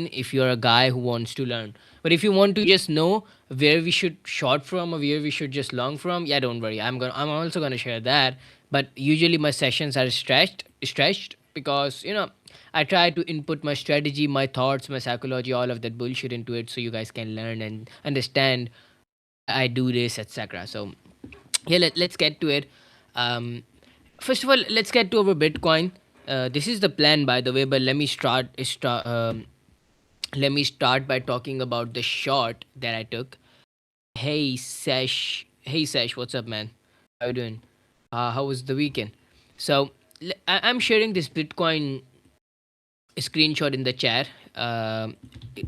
if you're a guy who wants to learn. But if you want to just know where we should short from or where we should just long from, yeah, don't worry. I'm also gonna share that. But usually my sessions are stretched because I try to input my strategy, my thoughts, my psychology, all of that bullshit into it, so you guys can learn and understand I do this, etc. So yeah, let's get to it. Um, First of all, let's get to our Bitcoin. This is the plan, by the way. But let me start by talking about the shot that I took. Hey Sesh, what's up, man? How you doing? How was the weekend? So I'm sharing this Bitcoin screenshot in the chat.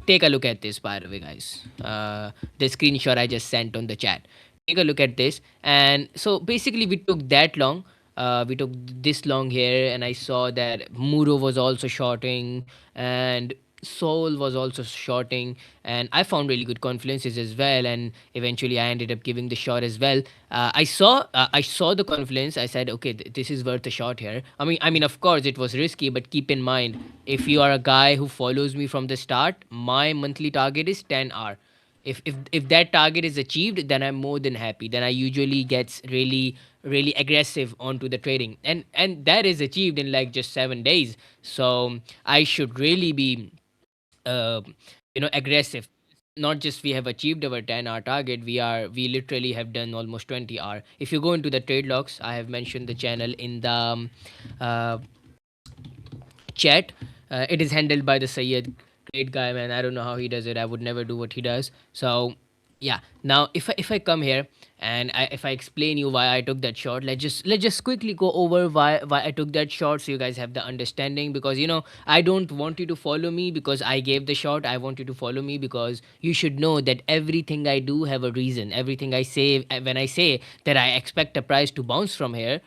Take a look at this, by the way, guys. The screenshot I just sent on the chat. Take a look at this. And so basically, we took that long. We took this long here, and I saw that Muro was also shorting, and Soul was also shorting, and I found really good confluences as well. And eventually, I ended up giving the shot as well. I saw the confluence. I said, okay, this is worth a shot here. I mean, of course, it was risky, but keep in mind, if you are a guy who follows me from the start, my monthly target is 10 hour. If that target is achieved, then I'm more than happy. Then I usually gets really aggressive onto the trading, and that is achieved in like just 7 days. So I should really be uh, aggressive. Not just we have achieved our 10-hour target, we literally have done almost 20 hour. If you go into the trade logs, I have mentioned the channel in the uh, chat. It is handled by the Sayed. Great guy, man. I don't know how he does it. I would never do what he does. So yeah. Now if I come here and if I explain you why I took that shot, let's just quickly go over why I took that shot, so you guys have the understanding. Because I don't want you to follow me because I gave the shot. I want you to follow me because you should know that everything I do have a reason. Everything I say, when I say that I expect a price to bounce from here,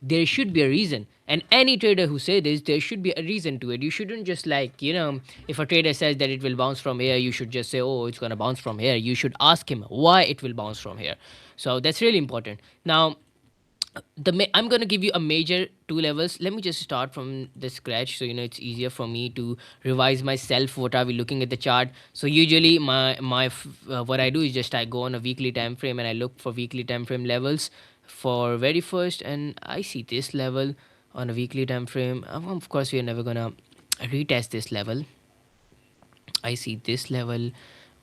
there should be a reason. And any trader who say this, there should be a reason to it. You shouldn't just like, if a trader says that it will bounce from here, you should just say, oh, it's going to bounce from here. You should ask him why it will bounce from here. So that's really important. Now, I'm gonna give you a major two levels. Let me just start from the scratch, so it's easier for me to revise myself. What are we looking at the chart? So usually what I do is just I go on a weekly time frame and I look for weekly time frame levels for very first, and I see this level on a weekly time frame. Of course, we are never gonna retest this level. I see this level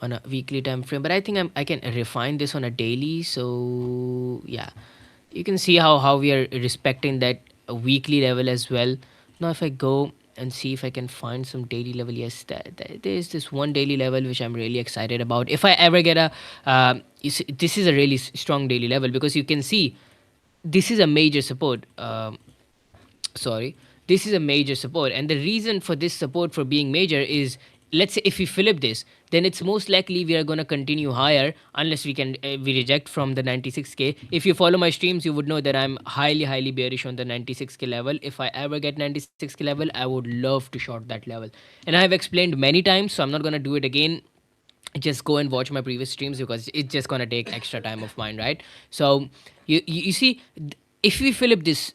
on a weekly time frame, but I think I can refine this on a daily. So yeah, you can see how we are respecting that weekly level as well. Now if I go and see if I can find some daily level, yes, there's this one daily level which I'm really excited about. If I ever get a this is a really strong daily level, because you can see this is a major support. Sorry, this is a major support, and the reason for this support for being major is, let's say if we flip this, then it's most likely we are going to continue higher unless we reject from the 96k. If you follow my streams, you would know that I'm highly bearish on the 96k level. If I ever get 96k level, I would love to short that level, and I have explained many times, so I'm not going to do it again. Just go and watch my previous streams because it's just gonna take extra time of mine, right? So you see, if we fill up this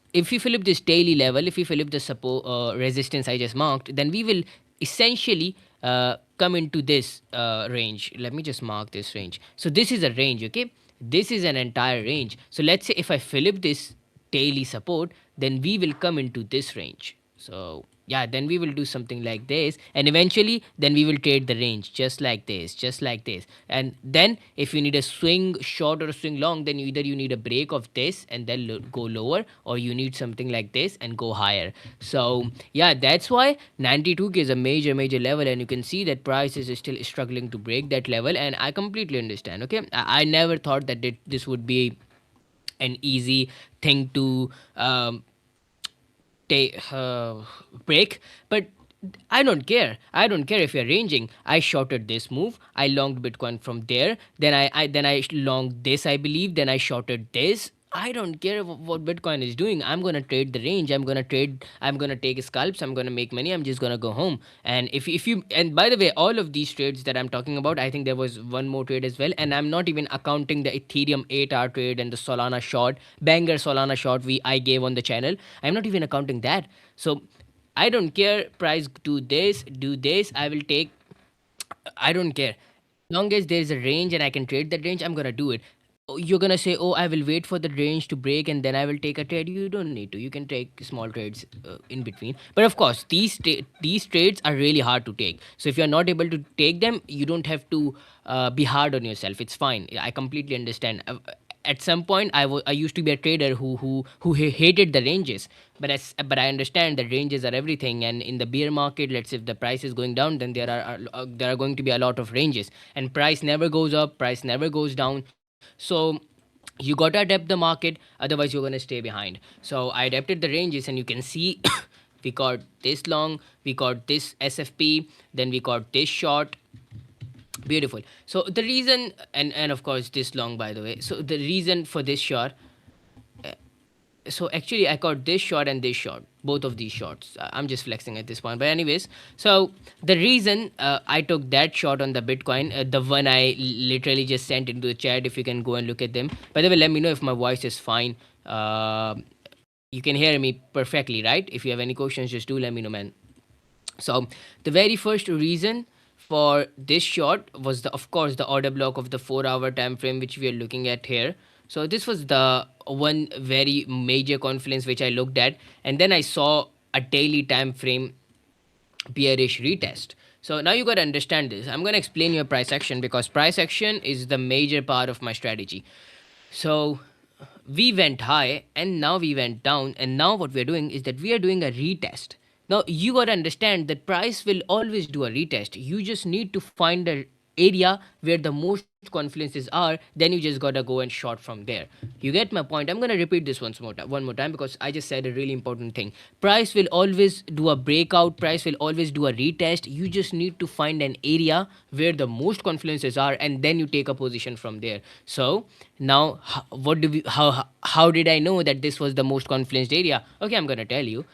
daily level, if we fill up the support resistance I just marked, then we will essentially come into this range. Let me just mark this range. So this is a range, okay? This is an entire range. So let's say if I fill up this daily support, then we will come into this range. So yeah, then we will do something like this, and eventually then we will trade the range just like this, just like this. And then if you need a swing short or a swing long, then either you need a break of this and then go lower, or you need something like this and go higher. So yeah, that's why 92k is a major level, and you can see that price is still struggling to break that level, and I completely understand. Okay, I never thought that this would be an easy thing to break, but I don't care if you're ranging. I shorted this move, I longed Bitcoin from there, then I longed this, I believe, then I shorted this. I don't care what Bitcoin is doing. I'm gonna trade the range. I'm gonna take scalps. I'm gonna make money. I'm just gonna go home. And if you, and by the way, all of these trades that I'm talking about, I think there was one more trade as well. And I'm not even accounting the Ethereum 8-hour trade and the Solana short, banger Solana short I gave on the channel. I'm not even accounting that. So I don't care. Price do this. I will take I don't care. Long as there is a range and I can trade that range, I'm gonna do it. Oh, you're gonna say, "Oh, I will wait for the range to break and then I will take a trade." You don't need to. You can take small trades in between. But of course, these trades are really hard to take. So if you're not able to take them, you don't have to be hard on yourself. It's fine. I completely understand. At some point, I used to be a trader who hated the ranges, but I understand that ranges are everything. And in the bear market, let's say if the price is going down, then there are going to be a lot of ranges, and price never goes up, price never goes down. So you got to adapt the market, otherwise you're going to stay behind. So I adapted the ranges, and you can see we got this long, we got this SFP, then we got this short. Beautiful. So the reason, and of course this long, by the way. So the reason for this short, so actually I got this short and this short, both of these shorts. I'm just flexing at this point, but anyways. So the reason I took that short on the Bitcoin, the one I literally just sent into the chat, if you can go and look at them. By the way, let me know if my voice is fine. You can hear me perfectly, right? If you have any questions, just do let me know, man. So the very first reason for this short was, of course, the order block of the 4 hour time frame, which we are looking at here. So this was the one very major confluence which I looked at, and then I saw a daily time frame bearish retest. So now you got to understand this. I'm going to explain your price action, because price action is the major part of my strategy. So we went high and now we went down, and now what we're doing is that we are doing a retest. Now you got to understand that price will always do a retest. You just need to find the area where the most confluences are, then you just gotta go and short from there. You get my point? I'm gonna repeat this one more time, because I just said a really important thing. Price will always do a breakout, price will always do a retest. You just need to find an area where the most confluences are, and then you take a position from there. So now what do we how did I know that this was the most confluenced area? Okay, I'm gonna tell you.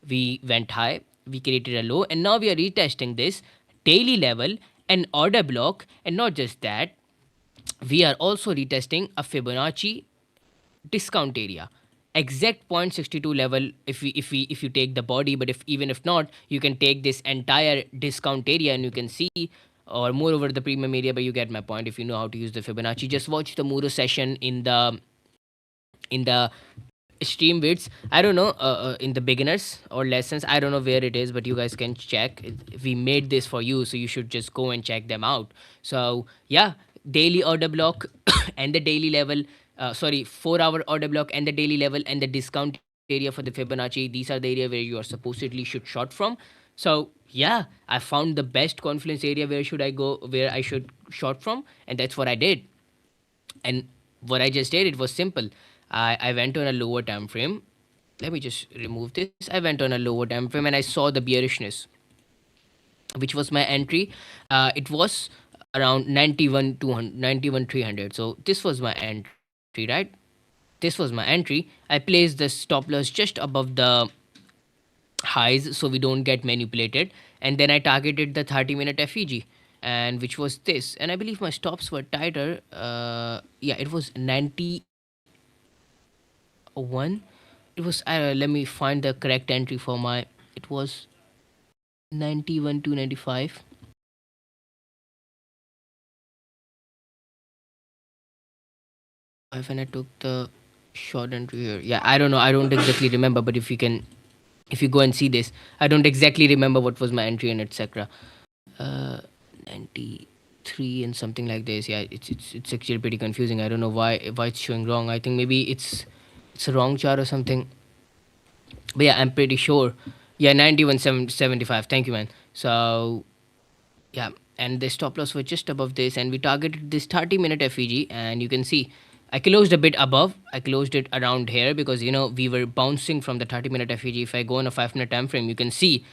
We went high, we created a low, and now we are retesting this daily level, an order block. And not just that, we are also retesting a Fibonacci discount area, exact 0.62 level. If you take the body, but if even if not, you can take this entire discount area and you can see, or moreover the premium area. But you get my point. If you know how to use the Fibonacci, just watch the Muro session in the stream widths. I don't know, in the beginners or lessons, I don't know where it is, but you guys can check. We made this for you, so you should just go and check them out. So yeah, daily order block and the daily level, sorry, 4 hour order block and the daily level and the discount area for the Fibonacci, these are the area where you are supposedly should short from. So yeah, I found the best confluence area where should I go, where I should short from, and that's what I did. And what I just did, it was simple. I went on a lower time frame. Let me just remove this. I went on a lower time frame and I saw the bearishness, which was my entry. It was around 91 200, 91 300. So this was my entry, right? This was my entry. I placed the stop loss just above the highs so we don't get manipulated. And then I targeted the 30-minute FEG, and which was this. And I believe my stops were tighter. Yeah, it was 91. It was, let me find the correct entry for my, it was 91 295. When I took the short entry here. Yeah, I don't know. I don't exactly remember, but if you go and see this, I don't exactly remember what was my entry and etc. 93 and something like this. Yeah, it's actually pretty confusing. I don't know why it's showing wrong. I think maybe it's a wrong chart or something. But yeah, I'm pretty sure. Yeah, 91.75. Thank you, man. So yeah, and the stop loss was just above this, and we targeted this 30-minute FEG, and you can see I closed a bit above. I closed it around here because we were bouncing from the 30-minute FEG. If I go on a 5-minute time frame, you can see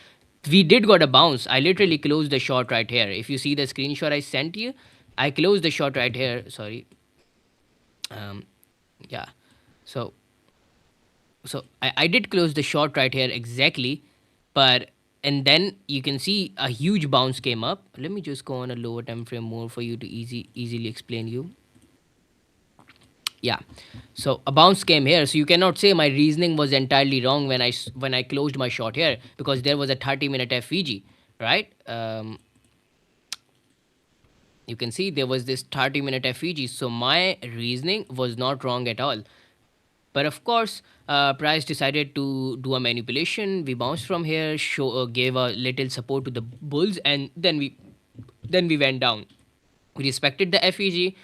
we did got a bounce. I literally closed the short right here. If you see the screenshot I sent you, I closed the short right here. Sorry. Um, yeah. So I did close the short right here exactly, but and then you can see a huge bounce came up. Let me just go on a lower time frame more for you to easily explain you. Yeah, so a bounce came here, so you cannot say my reasoning was entirely wrong when I closed my short here, because there was a 30-minute FVG, right? you can see there was this 30-minute FEG. So my reasoning was not wrong at all. But of course, Price decided to do a manipulation. We bounced from here, gave a little support to the bulls, and then we went down. We respected the FEG.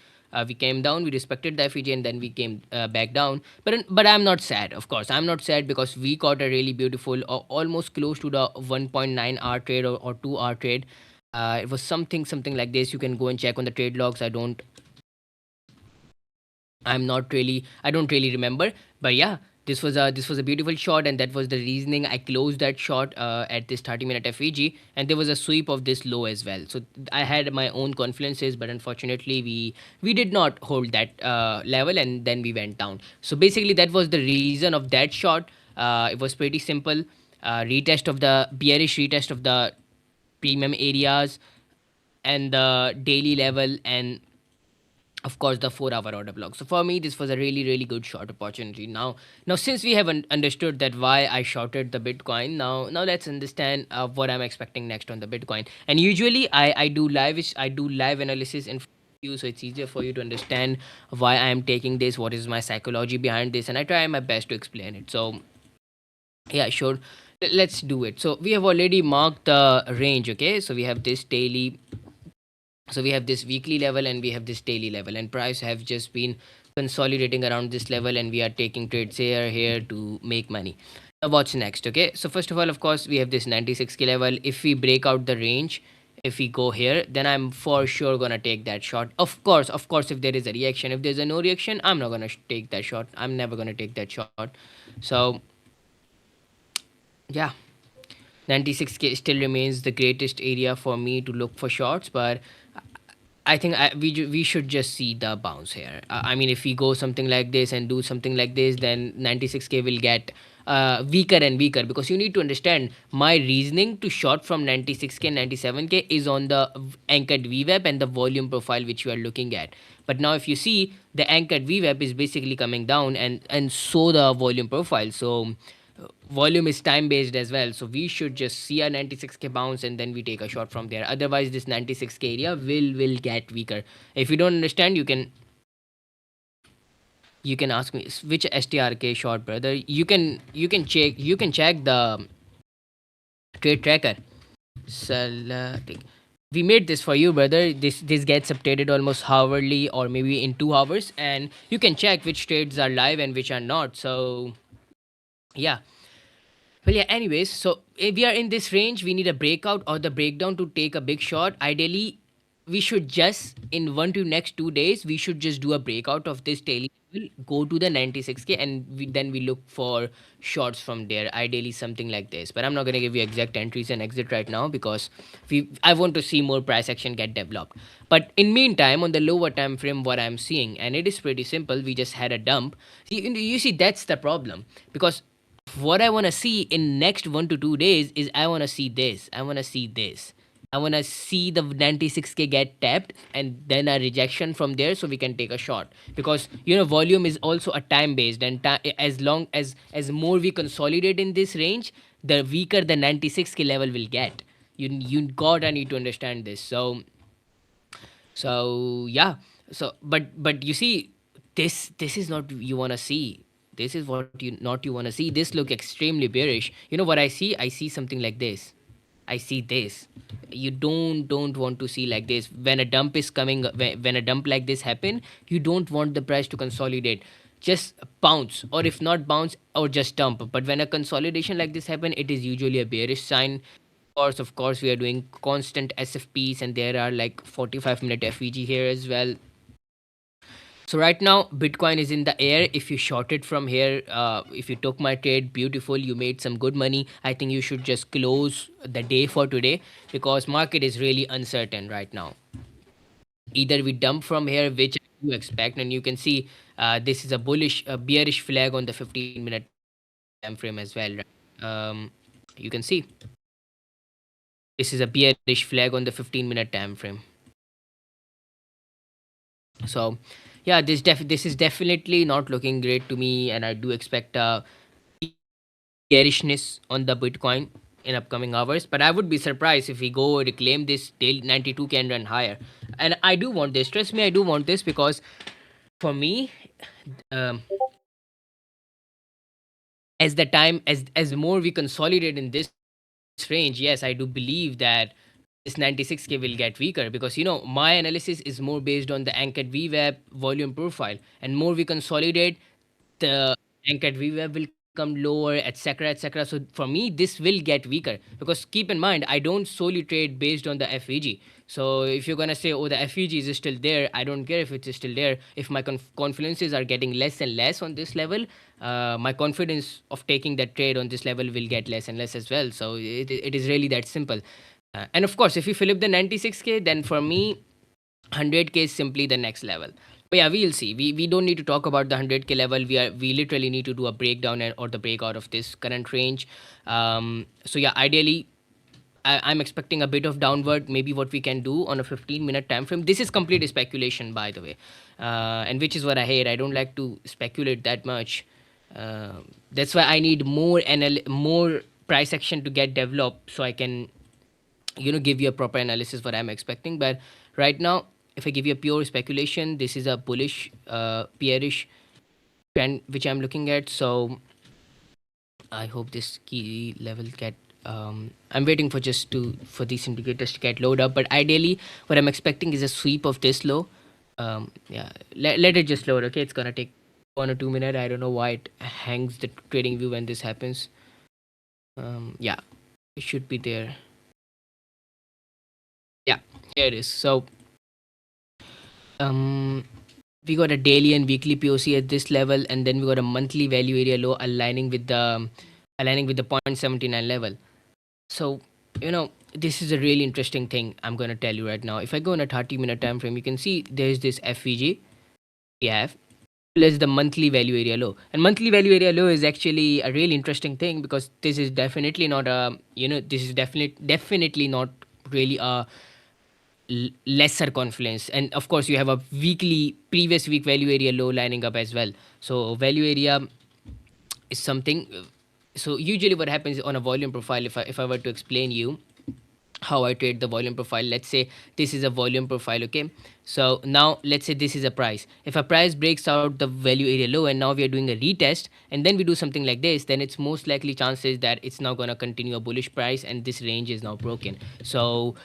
We came down. We respected the FEG, and then we came back down. But I'm not sad. Of course, I'm not sad because we got a really beautiful, almost close to the 1.9 hour trade, or 2 hour trade. It was something like this. You can go and check on the trade logs. I don't really remember, but yeah, this was a beautiful shot, and that was the reasoning I closed that shot at this 30-minute FEG, and there was a sweep of this low as well. So I had my own confidences, but unfortunately we did not hold that level, and then we went down. So basically, that was the reason of that shot. It was pretty simple. Retest of the bearish retest of the premium areas and the daily level, and of course the 4 hour order block. So for me, this was a really good short opportunity. Now since we have understood that why I shorted the Bitcoin, now let's understand what I'm expecting next on the Bitcoin. And usually I do live analysis in you, so it's easier for you to understand why I am taking this, what is my psychology behind this, and I try my best to explain it. So yeah, sure. Let's do it. So we have already marked the range. Okay, so we have this daily, so we have this weekly level, and we have this daily level, and price have just been consolidating around this level, and we are taking trades here to make money. Now what's next? Okay, so first of all, of course, we have this 96k level. If we break out the range, if we go here, then I'm for sure gonna take that shot. Of course, if there is a reaction. If there's a no reaction, I'm not gonna take that shot. I'm never gonna take that shot. So yeah, 96k still remains the greatest area for me to look for shots, but I think we should just see the bounce here. I mean, if we go something like this and do something like this, then 96k will get weaker and weaker, because you need to understand my reasoning to short from 96k 97k is on the anchored VWAP and the volume profile which you are looking at. But now if you see, the anchored VWAP is basically coming down, and so the volume profile. So volume is time based as well, so we should just see a 96k bounce, and then we take a shot from there. Otherwise this 96k area will get weaker. If you don't understand, you can ask me which STRK short, brother. You can check the trade tracker. We made this for you, brother. This gets updated almost hourly, or maybe in 2 hours, and you can check which trades are live and which are not. So yeah. Well, yeah, anyways, so if we are in this range, we need a breakout or the breakdown to take a big shot. Ideally, we should just, in 1 to next 2 days, we should just do a breakout of this daily level, go to the 96k, and then we look for shots from there. Ideally, something like this. But I'm not going to give you exact entries and exit right now, because I want to see more price action get developed. But in meantime, on the lower time frame, what I'm seeing, and it is pretty simple, we just had a dump. You see, that's the problem, because what I want to see in next 1 to 2 days is I want to see this. I want to see this. I want to see the 96k get tapped, and then a rejection from there, so we can take a shot. Because volume is also a time based, and as long as more we consolidate in this range, the weaker the 96k level will get. You gotta need to understand this. So yeah. But you see, this is not you want to see. This is what you want to see. This look extremely bearish. You know what I see? I see something like this. I see this. You don't want to see like this. When a dump is coming, when a dump like this happen, you don't want the price to consolidate. Just bounce, or if not bounce, or just dump. But when a consolidation like this happen, it is usually a bearish sign. Of course, we are doing constant SFPs, and there are like 45-minute FEG here as well. So right now, Bitcoin is in the air. If you shorted from here, if you took my trade, beautiful, you made some good money. I think you should just close the day for today, because market is really uncertain right now. Either we dump from here, which you expect, and you can see this is a bearish flag on the 15-minute time frame as well. Right? You can see this is a bearish flag on the 15-minute time frame. So yeah, this is definitely not looking great to me, and I do expect bearishness on the Bitcoin. in upcoming hours. But I would be surprised if we go reclaim this daily 92K and run higher. And I do want this. Trust me, I do want this because for me, um, as the time as more we consolidate in this range, yes, I do believe that this 96K will get weaker because my analysis is more based on the anchored VWAP volume profile, and more we consolidate, the anchored VWAP will come lower, etc., etc. So for me, this will get weaker because keep in mind, I don't solely trade based on the FVG. So if you're gonna say, oh, the FVG is still there, I don't care if it's still there. If my confidences are getting less and less on this level, my confidence of taking that trade on this level will get less and less as well. So it is really that simple. And of course, if you fill up the 96K, then for me, 100K is simply the next level. But yeah, we'll see. We don't need to talk about the 100K level. We literally need to do a breakdown or the breakout of this current range. So yeah, ideally, I'm expecting a bit of downward. Maybe what we can do on a 15-minute time frame. This is complete speculation, by the way, and which is what I hate. I don't like to speculate that much. That's why I need more price action to get developed so I can give you a proper analysis what I'm expecting. But right now, if I give you a pure speculation, this is a bullish, bearish trend which I'm looking at. So I hope this key level get. I'm waiting for for these indicators to get loaded up. But ideally, what I'm expecting is a sweep of this low. Yeah, let it just load. Okay, it's gonna take 1 or 2 minutes. I don't know why it hangs the trading view when this happens. Yeah, it should be there. Yeah, here it is. So um we got a daily and weekly POC at this level, and then we got a monthly value area low aligning with the 0.79 level. So this is a really interesting thing I'm gonna tell you right now. If I go on a 30-minute time frame, you can see there's this FVG we have plus the monthly value area low. And monthly value area low is actually a really interesting thing because this is definitely not a this is definitely not really a lesser confluence. And of course, you have a weekly previous week value area low lining up as well. So value area is something. So usually what happens on a volume profile, if I were to explain you how I trade the volume profile. Let's say this is a volume profile, okay? So now let's say this is a price. If a price breaks out the value area low and now we are doing a retest and then we do something like this, then it's most likely chances that it's now going to continue a bullish price and this range is now broken. So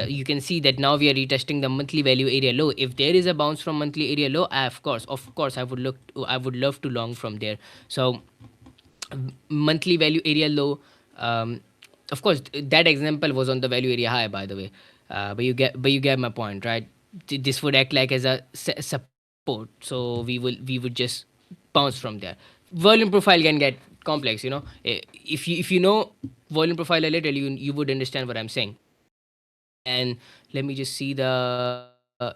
you can see that now we are retesting the monthly value area low. If there is a bounce from monthly area low, of course, I would love to long from there. So monthly value area low, of course that example was on the value area high, by the way, but you get my point, right? This would act like as a support, so we would just bounce from there. Volume profile can get complex, if you know volume profile a little, you would understand what I'm saying. And let me just see the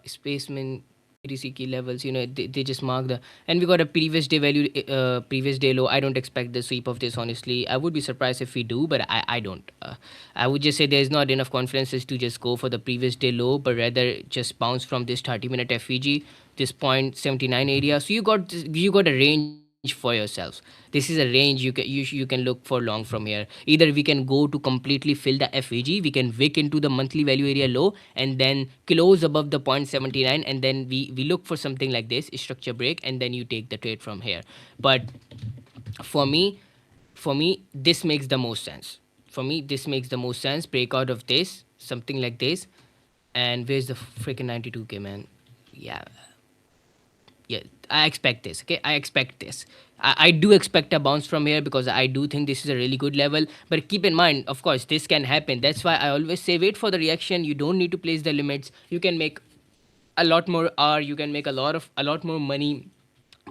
spaceman BTC key levels. They just mark the, and we got a previous day value, previous day low. I don't expect the sweep of this, honestly. I would be surprised if we do, but I don't. I would just say there's not enough confidences to just go for the previous day low, but rather just bounce from this 30-minute FVG, this 0.79 area. So you got a range for yourselves. This is a range you can look for long from here. Either we can go to completely fill the FVG, we can wick into the monthly value area low and then close above the 0.79, and then we look for something like this structure break, and then you take the trade from here. But for me for me this makes the most sense. Breakout of this, something like this. And where's the freaking 92K, man? Yeah, yeah, I expect this. Okay, I expect this. I do expect a bounce from here because I do think this is a really good level. But keep in mind, of course, this can happen. That's why I always say wait for the reaction. You don't need to place the limits. You can make a lot more R. You can make a lot more money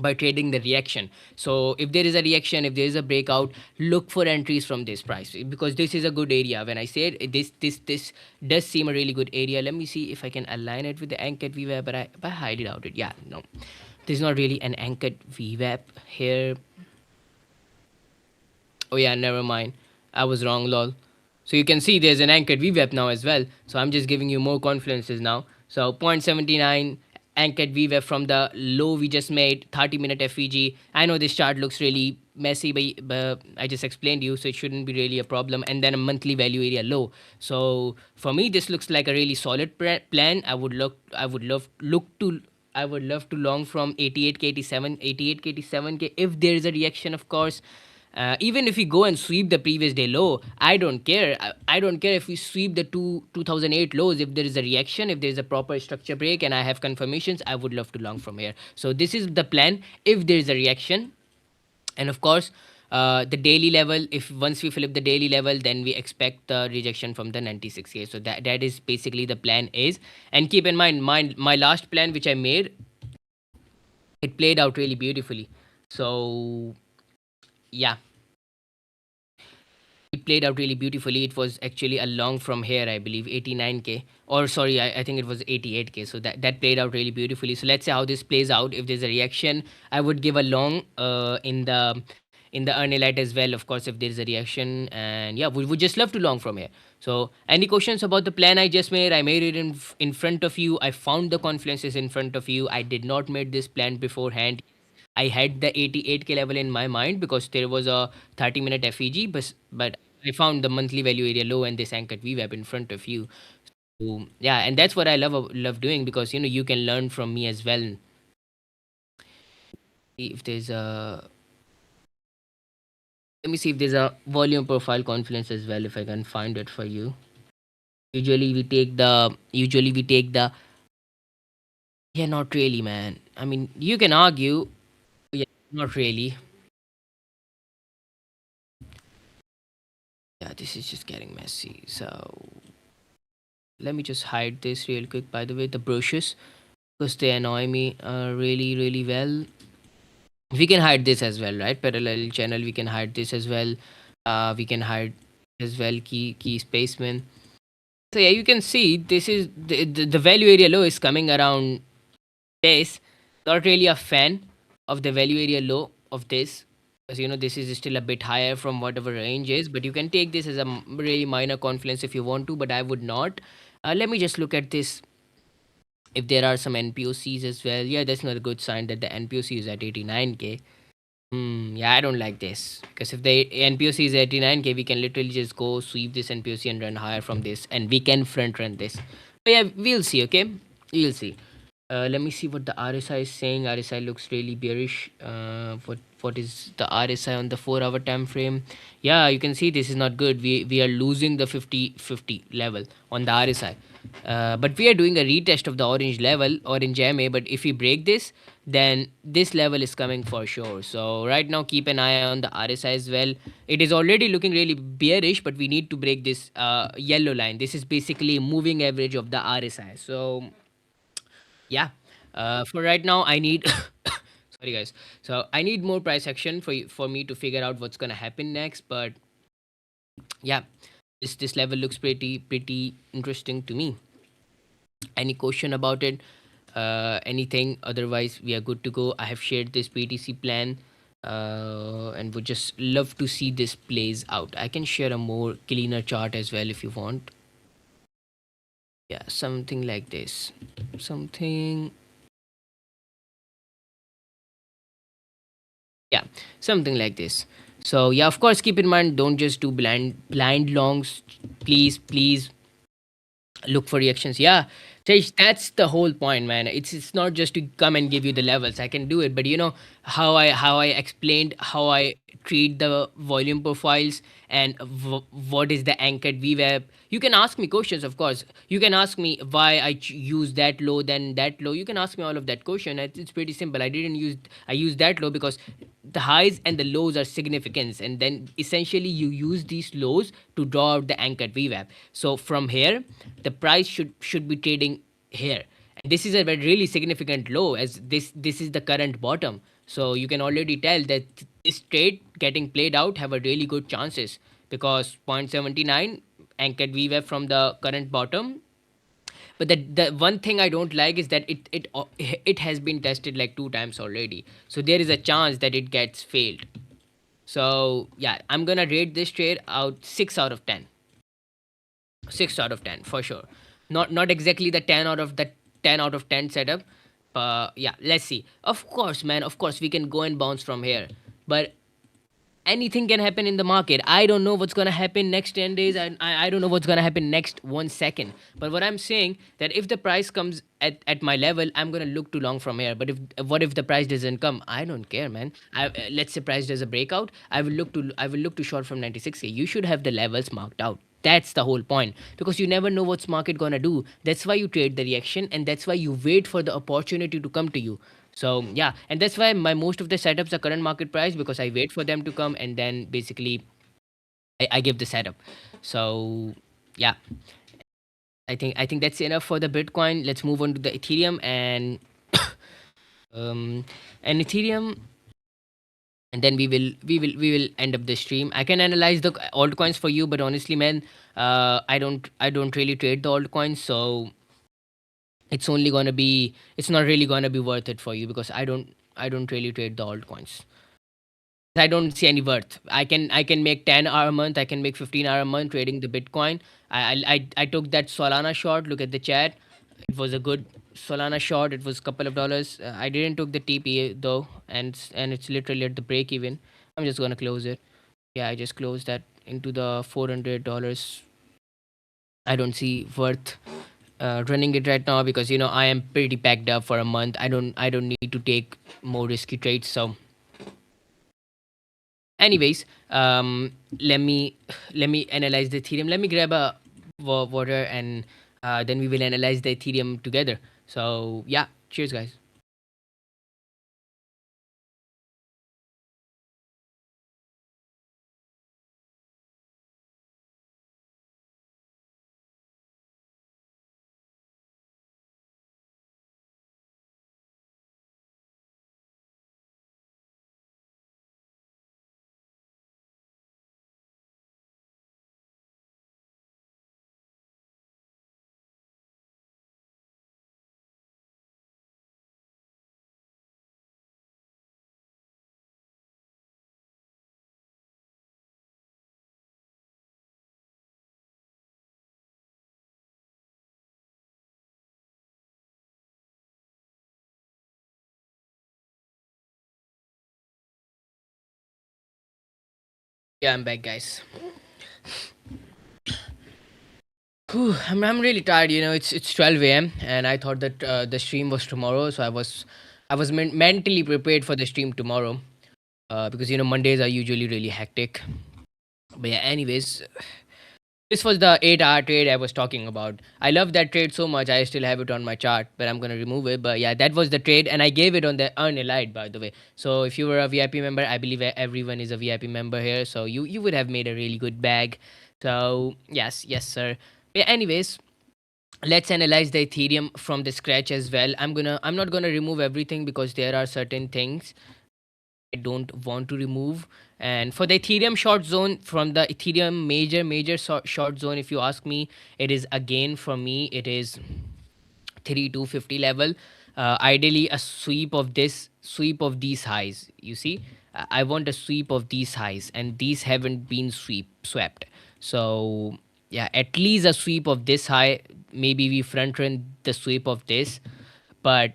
by trading the reaction. So if there is a reaction, if there is a breakout, look for entries from this price because this is a good area. When I said this does seem a really good area. Let me see if I can align it with the anchored VWAP, but I highly doubt it. Yeah, no, there's not really an anchored VWAP here. Oh yeah, never mind. I was wrong, lol. So you can see there's an anchored VWAP now as well. So I'm just giving you more confidences now. So 0.79 anchored VWAP from the low we just made, 30-minute FEG. I know this chart looks really messy, but I just explained you, so it shouldn't be really a problem. And then a monthly value area low. So for me, this looks like a really solid plan. I would love to long from 88k, 88k, 87k if there is a reaction, of course. Even if we go and sweep the previous day low, I don't care. I don't care if we sweep the 2008 lows. If there is a reaction, if there is a proper structure break, and I have confirmations, I would love to long from here. So this is the plan. If there is a reaction, and of course, the daily level. If once we flip the daily level, then we expect the rejection from the 96k. So that is basically the plan is. And keep in mind, my last plan which I made, it played out really beautifully. So yeah, it played out really beautifully. It was actually a long from here, I believe, 89k, or sorry, I think it was 88k. So that played out really beautifully. So let's see how this plays out. If there's a reaction, I would give a long in the early light as well, of course, if there's a reaction. And yeah, we would just love to long from here. So any questions about the plan I just made? I made it in front of you. I found the confluences in front of you. I did not made this plan beforehand. I had the 88k level in my mind because there was a 30-minute FEG, but I found the monthly value area low and this anchored VWAP in front of you. So yeah, and that's what I love doing, because you can learn from me as well. If there's a Let me see if there's a volume profile confluence as well, if I can find it for you. Usually we take the Yeah, not really, man. I mean, you can argue. Yeah, not really. Yeah, this is just getting messy. So let me just hide this real quick. By the way, the brochures, because they annoy me really, really well. We can hide this as well, right? Parallel channel, we can hide this as well. We can hide as well key spaceman. So yeah, you can see this is the value area low is coming around this. Not really a fan of the value area low of this, because this is still a bit higher from whatever range is. But you can take this as a really minor confluence if you want to, but I would not. Let me just look at this. If there are some NPOCs as well, yeah, that's not a good sign that the NPOC is at 89k. Yeah, I don't like this, because if the NPOC is 89k, we can literally just go sweep this NPOC and run higher from this, and we can front run this. But yeah, we'll see. Okay, we'll see. Let me see what the RSI is saying. RSI looks really bearish. What is the RSI on the 4-hour time frame? Yeah, you can see this is not good. We are losing the 50-50 level on the RSI. But we are doing a retest of the orange level, orange MA. But if we break this, then this level is coming for sure. So right now, keep an eye on the RSI as well. It is already looking really bearish, but we need to break this yellow line. This is basically moving average of the RSI. So yeah, for right now, I need sorry guys. So I need more price action for me to figure out what's gonna happen next. But yeah, this level looks pretty interesting to me. Any question about it? Anything? Otherwise, we are good to go. I have shared this BTC plan, and would just love to see this plays out. I can share a more cleaner chart as well if you want. Yeah, something like this. Something Yeah, something like this. So yeah, of course, keep in mind, don't just do blind longs. Please look for reactions. Yeah, Tej, that's the whole point, man. It's not just to come and give you the levels. I can do it, but how I explained how I treat the volume profiles, and what is the anchored VWAP. You can ask me questions, of course. You can ask me why I use that low, then that low. You can ask me all of that question. It's pretty simple. I used that low because the highs and the lows are significant, and then essentially you use these lows to draw out the anchored VWAP. So from here, the price should be trading here, and this is a really significant low, as this is the current bottom. So you can already tell that this trade getting played out have a really good chances, because 0.79 anchored VWAP from the current bottom. But the one thing I don't like is that it has been tested like 2 times already, so there is a chance that it gets failed. So yeah, I'm gonna rate this trade out 6 out of 10. 6 out of 10 for sure. Not exactly the 10 out of 10 setup. Yeah, let's see. Of course, man, of course we can go and bounce from here, but anything can happen in the market. I don't know what's going to happen next 10 days. I don't know what's going to happen next 1 second. But what I'm saying that if the price comes at my level, I'm going to look too long from here. But if what if the price doesn't come? I don't care, man. Let's say price does a breakout. I will look to short from 96k. You should have the levels marked out. That's the whole point, because you never know what's market gonna do. That's why you trade the reaction, and that's why you wait for the opportunity to come to you. So yeah, and that's why my most of the setups are current market price, because I wait for them to come and then basically I give the setup. So yeah, I think that's enough for the Bitcoin. Let's move on to the Ethereum um and Ethereum, and then we will end up the stream. I can analyze the altcoins for you, but honestly, man, I don't really trade the altcoins, so it's not really gonna be worth it for you, because I don't really trade the altcoins. I don't see any worth. I can make 10 hour a month. I can make 15 hour a month trading the Bitcoin. I took that Solana short. Look at the chat. It was a good Solana short. It was a couple of dollars. I didn't took the TP though, and it's literally at the break even. I'm just gonna close it. Yeah, I just closed that into the $400. I don't see worth running it right now, because I am pretty packed up for a month. I don't need to take more risky trades. So anyways, let me analyze the Ethereum. Let me grab a water, and then we will analyze the Ethereum together. So yeah, cheers, guys. Yeah, I'm back, guys. Whew, I'm really tired. It's 12 a.m. and I thought that the stream was tomorrow, so I was mentally prepared for the stream tomorrow, because Mondays are usually really hectic. But yeah, anyways, this was the 8 hour trade I was talking about. I love that trade so much. I still have it on my chart, but I'm gonna remove it. But yeah, that was the trade, and I gave it on the unallied, by the way. So if you were a VIP member, I believe everyone is a VIP member here. So you would have made a really good bag. So yes, yes, sir. But yeah, anyways, let's analyze the Ethereum from the scratch as well. I'm not gonna remove everything, because there are certain things I don't want to remove. And for the Ethereum short zone, from the Ethereum major short zone, if you ask me, it is again for me, it is 3250 level. Ideally, a sweep of these highs. You see, I want a sweep of these highs, and these haven't been swept. So yeah, at least a sweep of this high. Maybe we front run the sweep of this, but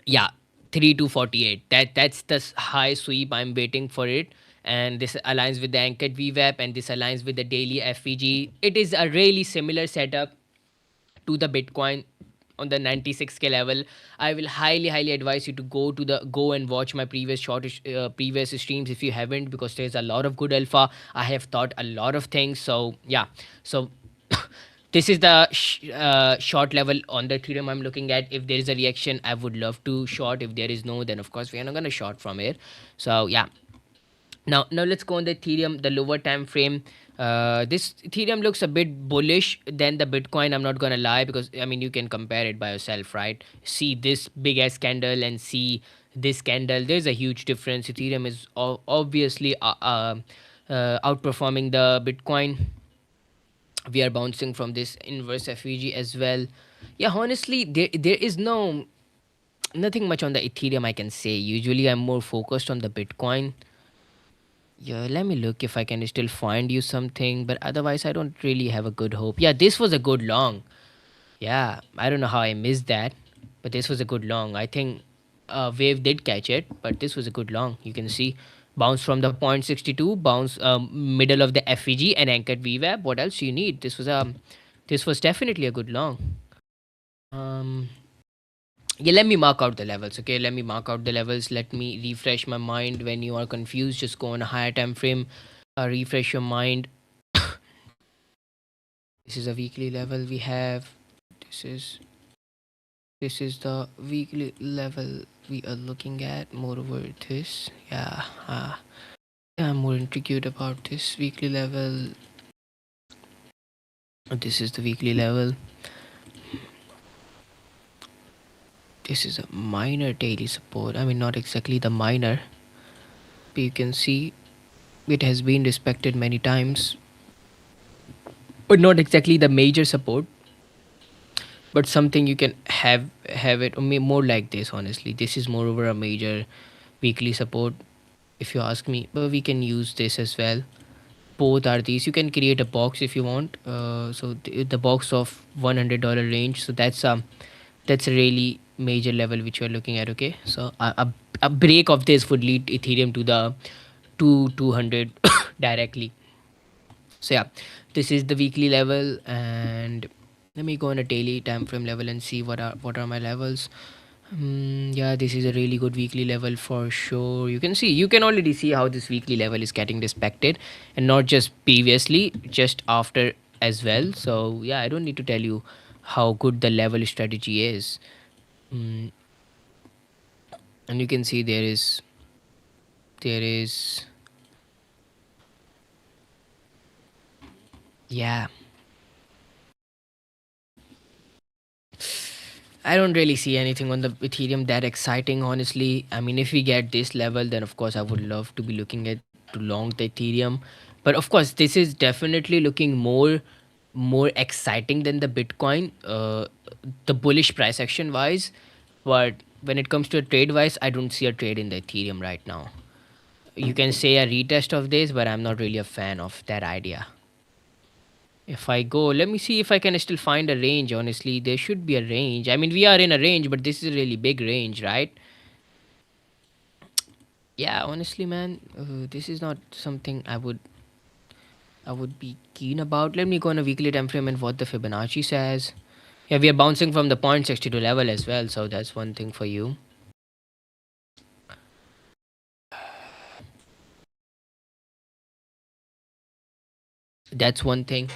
yeah, 3248. That's the high sweep. I'm waiting for it, and this aligns with the anchored VWAP, and this aligns with the daily FVG. It is a really similar setup to the Bitcoin on the 96k level. I will highly advise you to go and watch my previous streams if you haven't, because there's a lot of good alpha. I have thought a lot of things. So yeah, so this is the short level on the Ethereum I'm looking at. If there is a reaction, I would love to short. If there is no, then of course we are not gonna short from here. So yeah, now let's go on the Ethereum, the lower time frame. This Ethereum looks a bit bullish than the Bitcoin. I'm not gonna lie, because I mean you can compare it by yourself, right? See this big ass candle and see this candle. There's a huge difference. Ethereum is obviously outperforming the Bitcoin. We are bouncing from this inverse FEG as well. Yeah, honestly, there is nothing much on the Ethereum I can say. Usually, I'm more focused on the Bitcoin. Yeah, let me look if I can still find you something, but otherwise, I don't really have a good hope. Yeah, this was a good long. Yeah, I don't know how I missed that, but this was a good long. I think Wave did catch it, but this was a good long. You can see. Bounce from the point 62, bounce middle of the FEG and anchored VWAP. What else you need? This was definitely a good long. Um, yeah, let me mark out the levels. Okay, let me mark out the levels. Let me refresh my mind. When you are confused, just go on a higher time frame. Refresh your mind. This is a weekly level we have. This is this is the weekly level we are looking at. Moreover, this yeah, I'm more intrigued about this weekly level. This is the weekly level. This is a minor daily support. I mean, not exactly the minor, but you can see it has been respected many times, but not exactly the major support, but something you can have it more like this. Honestly, this is more over a major weekly support, if you ask me. But we can use this as well. Both are these. You can create a box if you want. So the box of $100 range. So that's a really major level which you're looking at. Okay, so a break of this would lead Ethereum to the 200 directly. So yeah, this is the weekly level, and let me go on a daily time frame level and see what are my levels. Yeah, this is a really good weekly level for sure. You can already see how this weekly level is getting respected, and not just previously, just after as well. So yeah, I don't need to tell you how good the level strategy is. Mm, and you can see there is yeah, I don't really see anything on the Ethereum that exciting, honestly. I mean, if we get this level, then of course I would love to be looking at to long the Ethereum. But of course, this is definitely looking more exciting than the Bitcoin, the bullish price action wise. But when it comes to a trade wise, I don't see a trade in the Ethereum right now. You can say a retest of this, but I'm not really a fan of that idea. If I go, let me see if I can still find a range. Honestly, there should be a range. I mean, we are in a range, but this is a really big range, right? Yeah, honestly, man, this is not something I would be keen about. Let me go on a weekly time frame and what the Fibonacci says. Yeah, we are bouncing from the point 62 level as well, so that's one thing for you. That's one thing.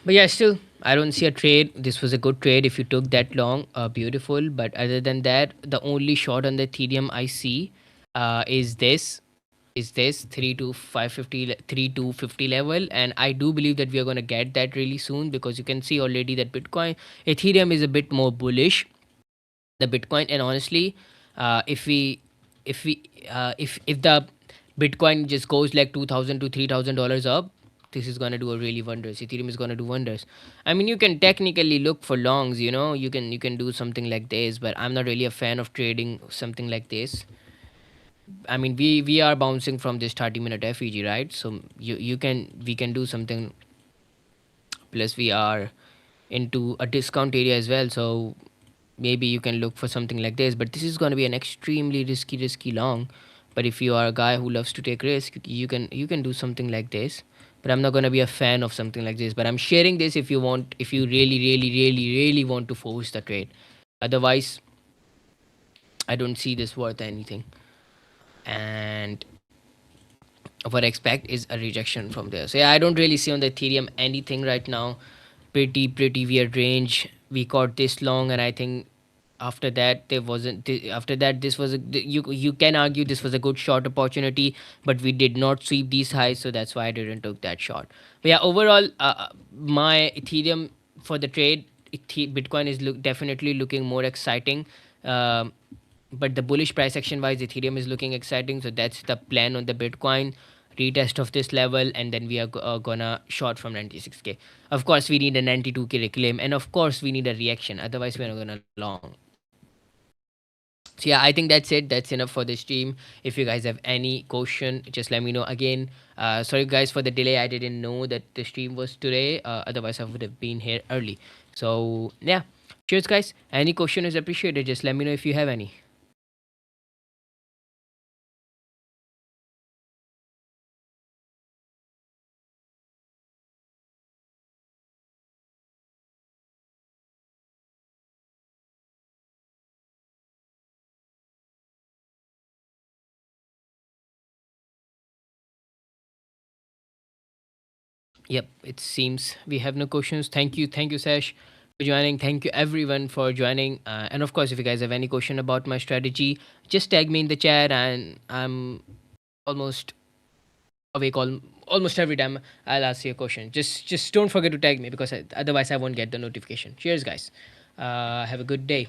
But yeah, still, I don't see a trade. This was a good trade if you took that long. Beautiful. But other than that, the only short on the Ethereum I see is this 3 to 550 3 to 50 level, and I do believe that we are going to get that really soon, because you can see already that Bitcoin Ethereum is a bit more bullish the Bitcoin. And honestly, if the Bitcoin just goes like 2,000 to $3,000 up, this is gonna do a really wonders. Ethereum is gonna do wonders. I mean, you can technically look for longs. You can do something like this, but I'm not really a fan of trading something like this. I mean, we are bouncing from this 30-minute FEG, right? So we can do something. Plus, we are into a discount area as well, so maybe you can look for something like this. But this is going to be an extremely risky long. But if you are a guy who loves to take risk, you can do something like this. But I'm not going to be a fan of something like this, but I'm sharing this if you want, if you really want to force the trade. Otherwise, I don't see this worth anything. And what I expect is a rejection from there. So yeah, I don't really see on the Ethereum anything right now. Pretty weird range. We got this long, and I think after that there wasn't. After that, this was you can argue this was a good short opportunity, but we did not sweep these highs, so that's why I didn't took that shot. But yeah, overall, my Ethereum for the trade, Bitcoin is definitely looking more exciting. Um, but the bullish price action wise, Ethereum is looking exciting. So that's the plan on the Bitcoin retest of this level, and then we are gonna short from 96k. Of course, we need a 92k reclaim, and of course, we need a reaction. Otherwise, we're not gonna long. So yeah, I think that's it. That's enough for this stream. If you guys have any question, just let me know. Again, sorry guys for the delay. I didn't know that the stream was today. Otherwise, I would have been here early. So yeah, cheers, guys. Any question is appreciated. Just let me know if you have any. Yep, it seems we have no questions. Thank you, Sash, for joining. Thank you, everyone, for joining. And of course, if you guys have any question about my strategy, just tag me in the chat, and I'm almost awake almost every time I'll ask you a question. Just don't forget to tag me because otherwise I won't get the notification. Cheers, guys. Have a good day.